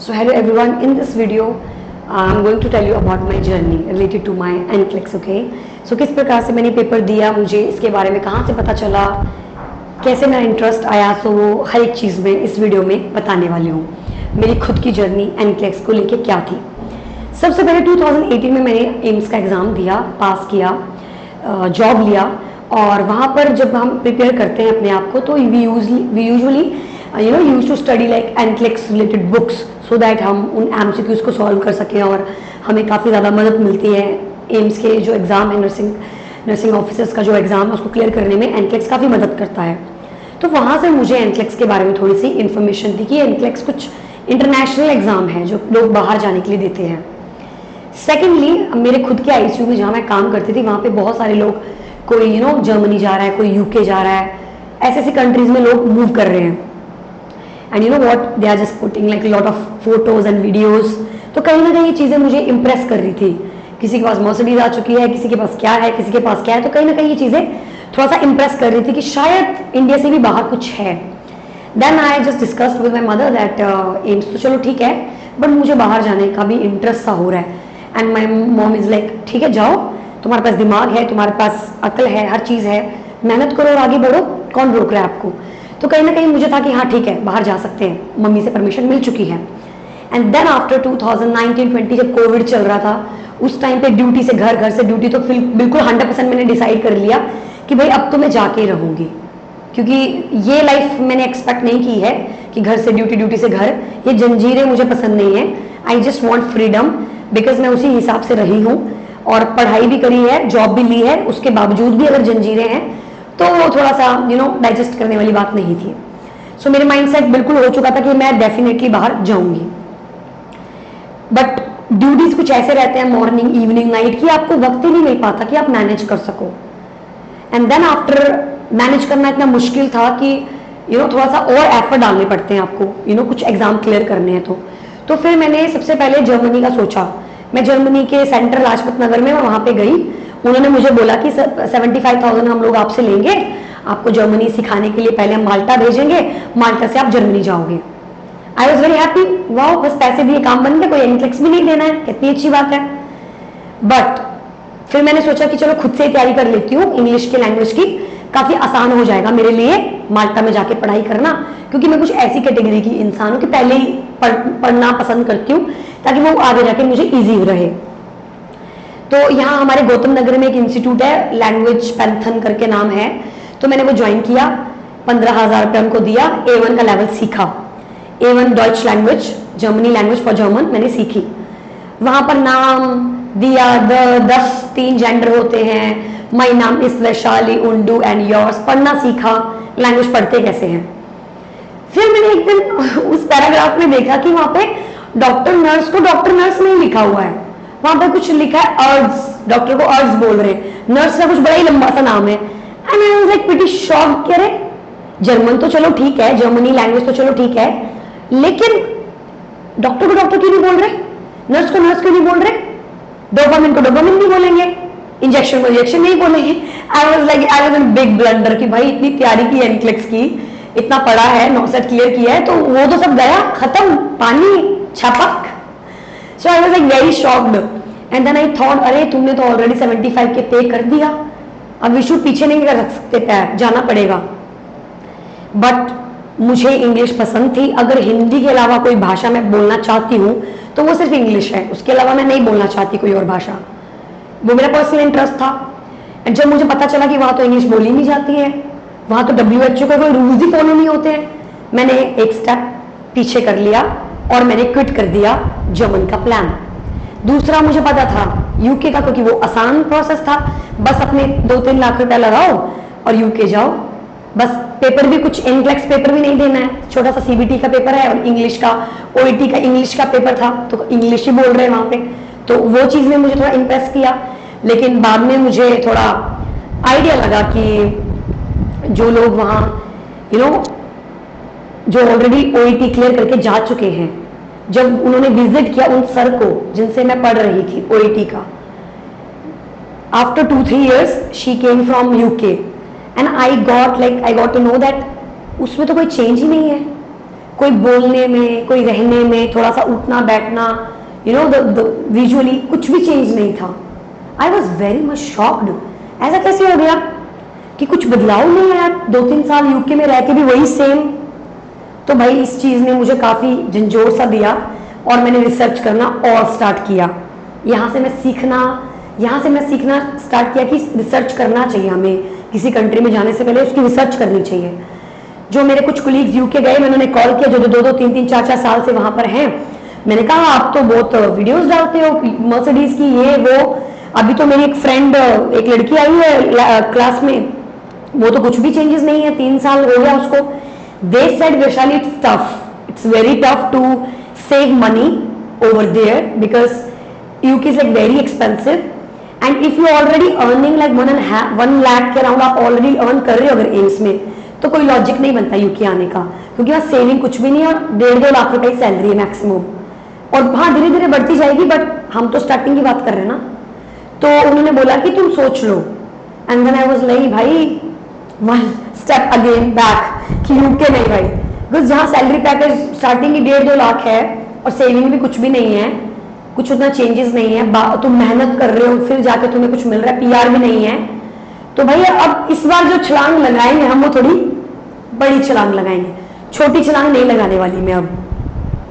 So hello everyone, in this video I'm going to tell you about my journey related to my NCLEX, okay? So किस प्रकार से मैंने paper दिया, मुझे इसके बारे में कहाँ से पता चला, कैसे मेरा इंटरेस्ट आया, तो वो हर एक चीज़ में इस वीडियो में बताने वाली हूँ। मेरी खुद की जर्नी NCLEX को लेके क्या थी। सबसे पहले 2018 में मैंने एम्स का एग्ज़ाम दिया, पास किया, जॉब लिया, और वहाँ पर जब हम प्रिपेयर करते हैं अपने आप को तो we usually use to study like NCLEX related books so that हम उन MCQs को सॉल्व कर सकें, और हमें काफ़ी ज़्यादा मदद मिलती है। एम्स के जो एग्ज़ाम है, नर्सिंग ऑफिसर्स का जो एग्ज़ाम है उसको क्लियर करने में NCLEX काफ़ी मदद करता है। तो वहाँ से मुझे NCLEX के बारे में थोड़ी सी इन्फॉर्मेशन थी कि NCLEX कुछ इंटरनेशनल एग्ज़ाम है जो लोग बाहर जाने के लिए देते हैं। सेकेंडली, मेरे खुद के ICU में जहाँ मैं काम करती थी वहाँ पे बहुत सारे लोग, कोई जर्मनी जा रहा है, कोई UK जा रहा है, ऐसे ऐसी कंट्रीज़ में लोग मूव कर रहे हैं। And you know what, they are just putting like lot of photos and videos. तो कहीं ना कहीं ये चीज़ें मुझे इम्प्रेस कर रही थी। किसी के पास मर्सिडीज आ चुकी है, किसी के पास क्या है, किसी के पास क्या है, तो कहीं ना कहीं ये चीज़ें थोड़ा सा इम्प्रेस कर रही थी कि शायद इंडिया से भी बाहर कुछ है। Then I just discussed with my mother that AIIMS तो चलो ठीक है, बट मुझे बाहर जाने का भी इंटरेस्ट सा हो रहा है। And my mom is like, ठीक है जाओ, तुम्हारे पास दिमाग है, तुम्हारे पास अक्ल है, हर चीज़ है, मेहनत करो और आगे बढ़ो, कौन रोक रहा है आपको। तो कहीं ना कहीं मुझे था कि हाँ ठीक है, बाहर जा सकते हैं, मम्मी से परमिशन मिल चुकी है। एंड देन आफ्टर 2019-20 जब कोविड चल रहा था, उस टाइम पे ड्यूटी से घर से ड्यूटी, तो फिर बिल्कुल 100% मैंने डिसाइड कर लिया कि भाई अब तो मैं जाके रहूँगी, क्योंकि ये लाइफ मैंने एक्सपेक्ट नहीं की है कि घर से ड्यूटी, ड्यूटी से घर, ये जंजीरें मुझे पसंद नहीं है। I just want freedom, because मैं उसी हिसाब से रही हूँ और पढ़ाई भी करी है, जॉब भी ली है, उसके बावजूद भी अगर जंजीरें हैं तो वो थोड़ा सा डाइजेस्ट करने वाली बात नहीं थी। सो मेरे माइंडसेट बिल्कुल हो चुका था कि मैं डेफिनेटली बाहर जाऊंगी। बट ड्यूटीज कुछ ऐसे रहते हैं, मॉर्निंग, इवनिंग, नाइट, कि आपको वक्त ही नहीं मिल पाता कि आप मैनेज कर सको। एंड देन आफ्टर मैनेज करना इतना मुश्किल था कि थोड़ा सा और एफर्ट डालने पड़ते हैं आपको, कुछ एग्जाम क्लियर करने हैं तो फिर मैंने सबसे पहले जर्मनी का सोचा। मैं जर्मनी के सेंट्रल लाजपत नगर में वहाँ पे गई। उन्होंने मुझे बोला कि 75,000 हम लोग आपसे लेंगे, आपको जर्मनी सिखाने के लिए पहले हम माल्टा भेजेंगे, माल्टा से आप जर्मनी जाओगे। आई वॉज वेरी हैप्पी, वाह, बस पैसे दिए काम बन गया, कोई NCLEX भी नहीं देना है, कितनी अच्छी बात है। बट फिर मैंने सोचा कि चलो खुद से ही तैयारी कर लेती हूँ इंग्लिश के लैंग्वेज की, काफी आसान हो जाएगा मेरे लिए माल्टा में जाके पढ़ाई करना, क्योंकि मैं कुछ ऐसी कैटेगरी की इंसान हूँ कि पहले ही पढ़ना पसंद करती हूँ ताकि वो आगे जाके मुझे ईजी रहे। तो यहाँ हमारे गौतम नगर में एक इंस्टीट्यूट है, लैंग्वेज पैंथन करके नाम है, तो मैंने वो ज्वाइन किया, 15,000 रुपये उनको दिया, A1 का लेवल सीखा। A1 Deutsche language, Germany language for German मैंने सीखी। वहाँ पर नाम दिया, 3 जेंडर होते हैं, माई नाम इस वैशाली, उंडू एंड योर्स, पढ़ना सीखा, लैंग्वेज पढ़ते कैसे हैं। फिर मैंने एक दिन उस पैराग्राफ में देखा कि वहाँ पे डॉक्टर नर्स को डॉक्टर नर्स नहीं लिखा हुआ है, वहां पर कुछ लिखा है अर्ज, डॉक्टर को अर्ज बोल रहे हैं, नर्स का कुछ बड़ा ही लंबा सा नाम है। And I was like pretty shocked, कह रहे जर्मन तो चलो ठीक है, जर्मनी लैंग्वेज तो चलो ठीक है, लेकिन डॉक्टर को डॉक्टर क्यों नहीं बोल रहे, नर्स को नर्स क्यों नहीं बोल रहे, डोपामिन को डोपामिन नहीं बोलेंगे, इंजेक्शन को इंजेक्शन नहीं बोलेंगे। I was in big blunder कि भाई इतनी तैयारी की NCLEX की, इतना पढ़ा है, 9 सेट क्लियर किया है, तो वो तो सब गया, खत्म, पानी छापक। So I was like very shocked, and then I thought, अरे तुमने तो ऑलरेडी 75 के पे कर दिया, अब विशु पीछे नहीं कर सकते, पैर जाना पड़ेगा। बट मुझे इंग्लिश पसंद थी, अगर हिंदी के अलावा कोई भाषा मैं बोलना चाहती हूँ तो वो सिर्फ इंग्लिश है, उसके अलावा मैं नहीं बोलना चाहती कोई और भाषा, वो मेरा पर्सनल इंटरेस्ट था। एंड जब मुझे पता चला कि वहाँ तो इंग्लिश बोली नहीं जाती है, वहाँ तो WHO के कोई रूल्स ही फॉलो नहीं होते हैं, मैंने एक स्टेप पीछे कर लिया और मैंने क्विट कर दिया जर्मन का प्लान। दूसरा मुझे पता था UK का, क्योंकि वो आसान प्रोसेस था, बस अपने 2-3 लाख रुपया लगाओ और UK जाओ, बस पेपर भी कुछ NCLEX पेपर भी नहीं देना है, छोटा सा CBT का पेपर है, और इंग्लिश का OET का इंग्लिश का पेपर था, तो इंग्लिश ही बोल रहे हैं वहाँ पे, तो वो चीज़ ने मुझे थोड़ा इम्प्रेस किया। लेकिन बाद में मुझे थोड़ा आइडिया लगा कि जो लोग वहाँ जो ऑलरेडी OET क्लियर करके जा चुके हैं, जब उन्होंने विजिट किया उन सर को जिनसे मैं पढ़ रही थी OET का, after 2-3 years she came from UK and I got to know that उसमें तो कोई चेंज ही नहीं है, कोई बोलने में, कोई रहने में, थोड़ा सा उठना बैठना, यू नो द विजुअली कुछ भी चेंज नहीं था। I was very much shocked, ऐसा कैसे हो गया कि कुछ बदलाव नहीं आया, 2-3 साल यूके में रह के भी वही सेम। तो भाई इस चीज ने मुझे काफी झंझोर सा दिया और मैंने रिसर्च करना और स्टार्ट किया। यहाँ से मैं सीखना स्टार्ट किया कि रिसर्च करना चाहिए हमें, किसी कंट्री में जाने से पहले उसकी रिसर्च करनी चाहिए। जो मेरे कुछ कोलीग्स यूके गए, मैंने कॉल किया, जो 2-2, 3-3, 4-4 साल से वहां पर हैं। मैंने कहा आप तो बहुत वीडियोस डालते हो मर्सिडीज की, ये वो। अभी तो मेरी एक फ्रेंड, एक लड़की आई है क्लास में, वो तो कुछ भी चेंजेस नहीं है, 3 साल हो गया उसको। They said Vaishali it's tough, it's very tough to save money over there because UK is like very expensive and if you already earning like 1 lakh के अराउंड आप ऑलरेडी अर्न कर रहे हो अगर एम्स में, तो कोई लॉजिक नहीं बनता यूके आने का, क्योंकि वहाँ सेविंग कुछ भी नहीं है और 1.5-2 लाख रुपए की सैलरी है मैक्सिमम। और हाँ धीरे धीरे बढ़ती जाएगी, बट हम तो स्टार्टिंग की बात कर रहे हैं ना। तो उन्होंने बोला कि तुम सोच लो, and then I was like भाई 1 स्टेप अगेन बैक कि यूके नहीं भाई, बिकॉज जहाँ सैलरी पैकेज स्टार्टिंग की 1.5-2 लाख है और सेविंग भी कुछ भी नहीं है, कुछ उतना चेंजेस नहीं है, तुम मेहनत कर रहे हो फिर जाके तुम्हें कुछ मिल रहा है, पीआर भी नहीं है। तो भाई अब इस बार जो छलांग लगाएंगे हम, वो थोड़ी बड़ी छलांग लगाएंगे, छोटी छलांग नहीं लगाने वाली मैं, अब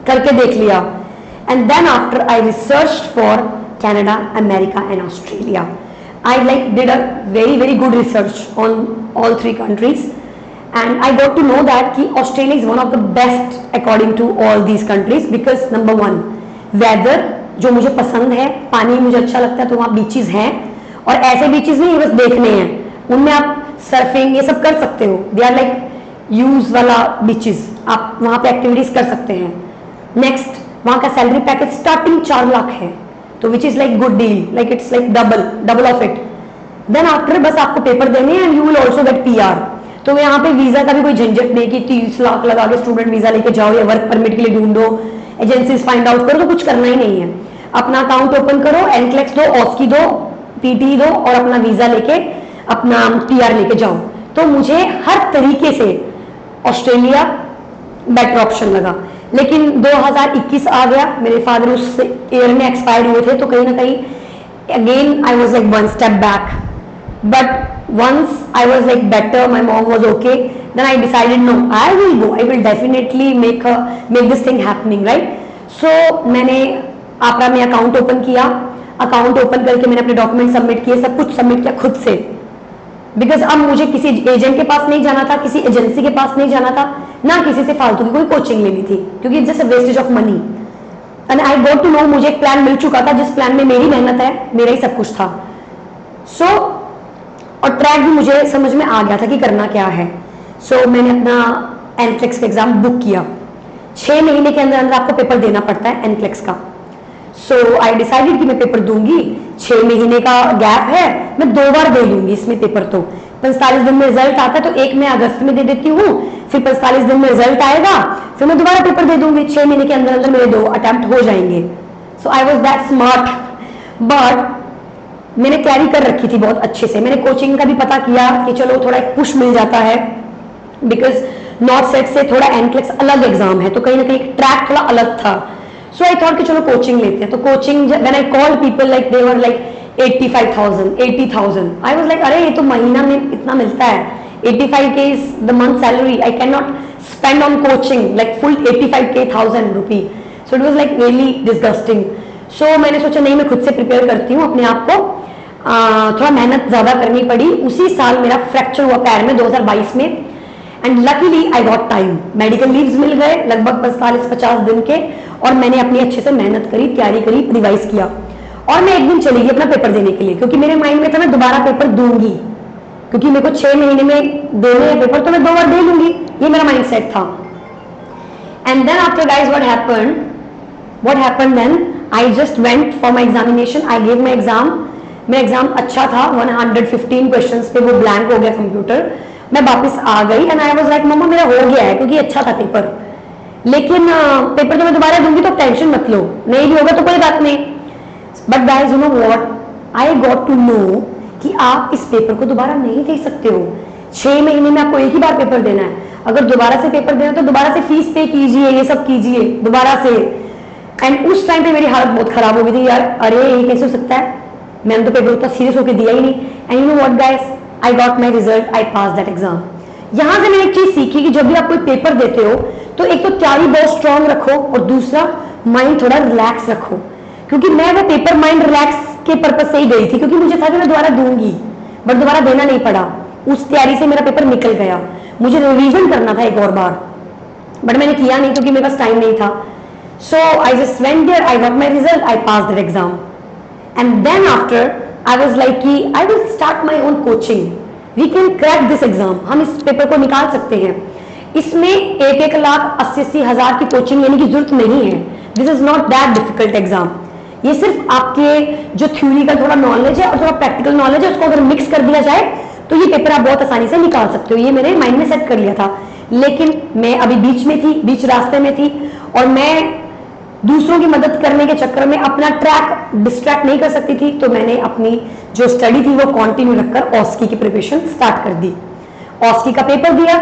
करके देख लिया। And then after I research for Canada, America and Australia. I did a very good research on all 3 countries and I got to know that कि Australia is one of the best according to all these countries because number 1 weather जो मुझे पसंद है, पानी मुझे अच्छा लगता है, तो वहाँ बीचेस हैं और ऐसे बीचेस नहीं बस देखने हैं, उनमें आप सर्फिंग ये सब कर सकते हो। दे आर लाइक यूज वाला बीचेस, आप वहाँ पे एक्टिविटीज कर सकते हैं। नेक्स्ट वहाँ का सैलरी पैकेज स्टार्टिंग 4 लाख है, तो which is like good deal, like it's like double of it. Then after बस आपको पेपर देने हैं and you will also get PR. तो यहाँ पे वीजा का भी कोई झंझट नहीं कि 30 लाख लगा के स्टूडेंट वीजा लेके जाओ या वर्क परमिट के लिए ढूंढो, एजेंसीज फाइंड आउट करो, तो कुछ करना ही नहीं है। अपना अकाउंट ओपन करो, एनक्लेक्स दो, ऑस्की दो, पीटी दो और अपना वीजा लेके अपना पीआर लेके जाओ। तो मुझे हर तरीके से ऑस्ट्रेलिया बेटर ऑप्शन लगा। लेकिन 2021 आ गया, मेरे फादर उस ईयर में एक्सपायर्ड हुए थे, तो कहीं ना कहीं again I was like 1 step back, but once I was like better, my mom was okay, then I decided no I will go, I will definitely make this thing happening, right. So मैंने आपरा में account open किया, account open करके मैंने अपने document submit किए, सब कुछ सबमिट किया खुद से, बिकॉज अब मुझे किसी एजेंट के पास नहीं जाना था, किसी एजेंसी के पास नहीं जाना था, ना किसी से फालतू की कोई कोचिंग लेनी थी, क्योंकि it's just a wastage of money. And I got to know, मुझे एक प्लान मिल चुका था जिस प्लान में मेरी मेहनत है, मेरा ही सब कुछ था। सो और ट्रैक भी मुझे समझ में आ गया था कि करना क्या है। सो मैंने अपना एनक्लेक्स का एग्जाम बुक किया। 6 महीने के अंदर अंदर आपको पेपर देना पड़ता है एनक्लेक्स का। सो आई डिसाइडेड कि मैं पेपर दूंगी, 6 महीने का गैप है, मैं 2 बार दे लूंगी इसमें पेपर। तो 45 दिन में रिजल्ट आता है, तो एक मैं अगस्त में दे देती हूँ, फिर 45 दिन में रिजल्ट आएगा, फिर मैं दोबारा पेपर दे दूंगी, 6 महीने के अंदर अंदर मेरे 2 अटेम्प्ट हो जाएंगे। So I was that smart, but मैंने तैयारी कर रखी थी बहुत अच्छे से। मैंने कोचिंग का भी पता किया कि चलो थोड़ा एक पुश मिल जाता है, बिकॉज नॉर्थ सेट से थोड़ा एनक्लेक्स अलग एग्जाम है, तो कहीं ना कहीं ट्रैक थोड़ा अलग था। सो आई थॉट कि चलो कोचिंग लेते हैं। तो coaching when I called people like they were like 85,000 80,000, I was like अरे ये तो महीना में इतना मिलता है, 85K is the month salary, I can not spend on coaching like full 85,000 rupee. So it was like really disgusting. So मैंने सोचा नहीं, मैं खुद से प्रिपेयर करती हूँ अपने आप को, थोड़ा मेहनत ज्यादा करनी पड़ी। उसी साल मेरा फ्रैक्चर हुआ पैर में 2022 में, and luckily I got time, medical leaves मिल गए लगभग 45-50 दिन के, और मैंने अपनी अच्छे से मेहनत करी, तैयारी करी, रिवाइज किया, और मैं एक दिन चली गई अपना पेपर देने के लिए, क्योंकि मेरे माइंड में था मैं दोबारा पेपर दूंगी, क्योंकि मेरे को 6 महीने में देने हैं पेपर, तो मैं 2 बार दे लूंगी, ये मेरा माइंड सेट था। And then after guys what happened then, I just went for my examination, I gave my exam. मेरा एग्जाम अच्छा था, 115 क्वेश्चंस पे वो ब्लैंक हो गया कंप्यूटर। मैं वापस आ गई एंड आई वाज लाइक मम्मा मेरा हो गया है, क्योंकि अच्छा था पेपर, लेकिन पेपर तो मैं दोबारा दूंगी, तो टेंशन मत लो, नहीं भी होगा तो कोई बात नहीं। But guys you know what, I got to know कि आप इस पेपर को दोबारा नहीं दे सकते हो। 6 महीने में आपको एक ही बार पेपर देना है। अगर दोबारा से पेपर देना तो दोबारा से फीस पे कीजिए, ये सब कीजिए दोबारा से। एंड उस टाइम पे मेरी हालत बहुत खराब हो गई थी यार, अरे ये कैसे हो सकता है, मैंने तो पेपर उतना सीरियस होकर दिया ही नहीं। And you know what guys, I got my result, I pass that exam. यहां से मैंने एक चीज सीखी कि जब भी आप कोई पेपर देते हो तो एक तो तैयारी बहुत स्ट्रांग रखो और दूसरा माइंड थोड़ा रिलैक्स रखो। क्योंकि मैं वो पेपर माइंड रिलैक्स के पर्पज से ही गई थी, क्योंकि मुझे था कि मैं दोबारा दूंगी, बट दोबारा देना नहीं पड़ा। उस तैयारी से मेरा पेपर निकल गया। मुझे रिवीजन करना था एक और बार, बट मैंने किया नहीं क्योंकि मेरे पास टाइम नहीं था। So I just went there, I got my result, I pass that exam. And then after I was like कि I will start my own coaching, we can crack this exam, हम इस paper को निकाल सकते हैं। इसमें 1,80,000 की coaching लेने की जरूरत नहीं है। This is not that difficult exam. ये सिर्फ आपके जो थ्योरी का थोड़ा नॉलेज है और थोड़ा प्रैक्टिकल नॉलेज है, उसको अगर मिक्स कर दिया जाए तो ये पेपर आप बहुत आसानी से निकाल सकते हो। ये मैंने माइंड में सेट कर लिया था। लेकिन मैं अभी बीच में थी, बीच रास्ते में थी, और मैं दूसरों की मदद करने के चक्कर में अपना ट्रैक डिस्ट्रैक्ट नहीं कर सकती थी। तो मैंने अपनी जो स्टडी थी वो कंटिन्यू रखकर ऑस्की की प्रिपरेशन स्टार्ट कर दी। ऑस्की का पेपर दिया,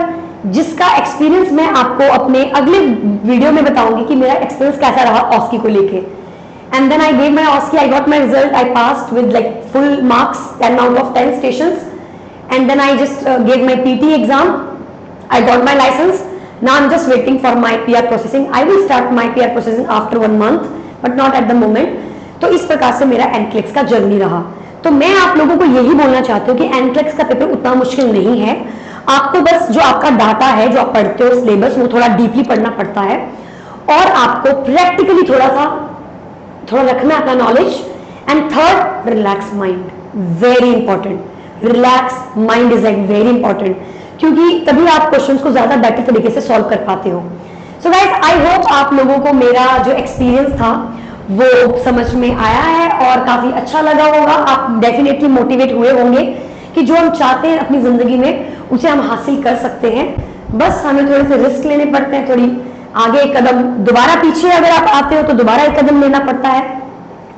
जिसका एक्सपीरियंस मैं आपको अपने अगले वीडियो में बताऊंगी कि मेरा एक्सपीरियंस कैसा रहा ऑस्की को लेके। And then I gave my OSCE, I got my result, I passed with like full marks, 10 out of 10 stations. And then I just gave my PT exam. I got my license. Now I'm just waiting for my PR processing. I will start my PR processing after 1 month, but not at the moment. तो इस प्रकार से मेरा NCLEX का journey रहा। तो मैं आप लोगों को यही बोलना चाहती हूँ कि NCLEX का पेपर उतना मुश्किल नहीं है। आपको बस जो आपका डाटा है, जो आप पढ़ते हो सिलेबस, वो थोड़ा डीपली पढ़ना पड़ता है, और आपको प्रैक्टिकली थोड़ा रखना अपना knowledge. And third, relax mind, very important. Relax mind is like very important, क्योंकि तभी आप क्वेश्चंस को ज्यादा बेटर तरीके से सॉल्व कर पाते हो। सो गाइस, आई होप आप लोगों को मेरा जो एक्सपीरियंस था वो समझ में आया है और काफी अच्छा लगा होगा। आप डेफिनेटली मोटिवेट हुए होंगे कि जो हम चाहते हैं अपनी जिंदगी में उसे हम हासिल कर सकते हैं। बस हमें थोड़े से रिस्क लेने पड़ते हैं, थोड़ी आगे एक कदम, दोबारा पीछे अगर आप आते हो तो दोबारा एक कदम लेना पड़ता है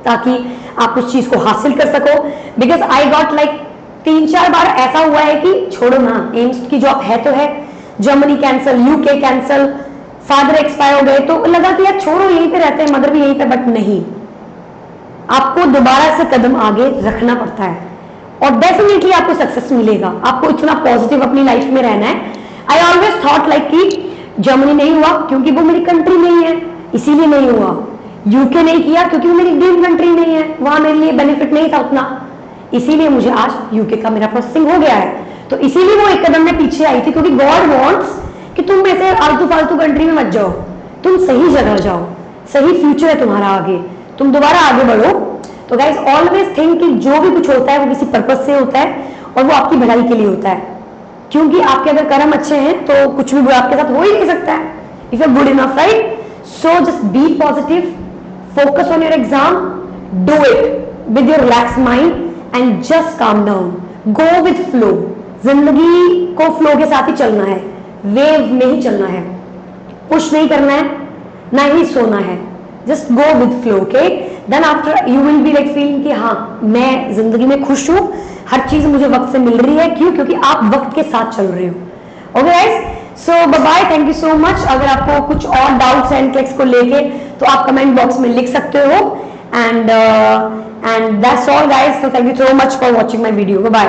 ताकि आप उस चीज को हासिल कर सको। बिकॉज आई गॉट लाइक 3-4 बार ऐसा हुआ है कि छोड़ो ना, एम्स की जॉब है तो है, Germany cancel, UK cancel, father expire हो गए, तो लगा कि यार छोड़ो, यहीं पे रहते हैं, मदर भी यहीं पे, बट नहीं, आपको दोबारा से कदम आगे रखना पड़ता है और डेफिनेटली आपको सक्सेस मिलेगा। आपको इतना पॉजिटिव अपनी लाइफ में रहना है। आई ऑलवेज थॉट लाइक कि जर्मनी नहीं हुआ क्योंकि वो मेरी कंट्री नहीं है, इसीलिए नहीं हुआ। यूके नहीं किया क्योंकि वो मेरी ड्रीम कंट्री नहीं है, वहां मेरे लिए बेनिफिट नहीं था उतना, इसीलिए मुझे आज यूके का मेरा प्रोसेसिंग हो गया है। तो इसीलिए वो एक कदम में पीछे आई थी, क्योंकि गॉड वांट्स कि तुम ऐसे आलतू फालतू कंट्री में मत जाओ, तुम सही जगह जाओ, सही फ्यूचर है तुम्हारा आगे, तुम दोबारा आगे बढ़ो। तो गाइस, ऑलवेज थिंक कि जो भी कुछ होता है वो किसी पर्पस से होता है और वो आपकी भलाई के लिए होता है। क्योंकि आपके अगर कर्म अच्छे हैं तो कुछ भी बुरा आपके साथ हो ही नहीं सकता है, if you are good enough, right? So just be positive, focus on your exam, do it with your relaxed mind and just calm down, go with flow। जिंदगी को फ्लो के साथ ही चलना है, वेव में ही चलना है, पुश नहीं करना है, ना ही सोना है, just go with flow, okay? Then after you will be like feeling कि हाँ, मैं जिंदगी में खुश हूँ, हर चीज मुझे वक्त से मिल रही है। क्यों? क्योंकि आप वक्त के साथ चल रहे हो। Okay guys, so bye bye, thank you so much. अगर आपको कुछ और डाउट्स हैं NCLEX को लेके तो आप कमेंट बॉक्स में लिख सकते हो। And that's all guys, so thank you so much for watching my video. Bye.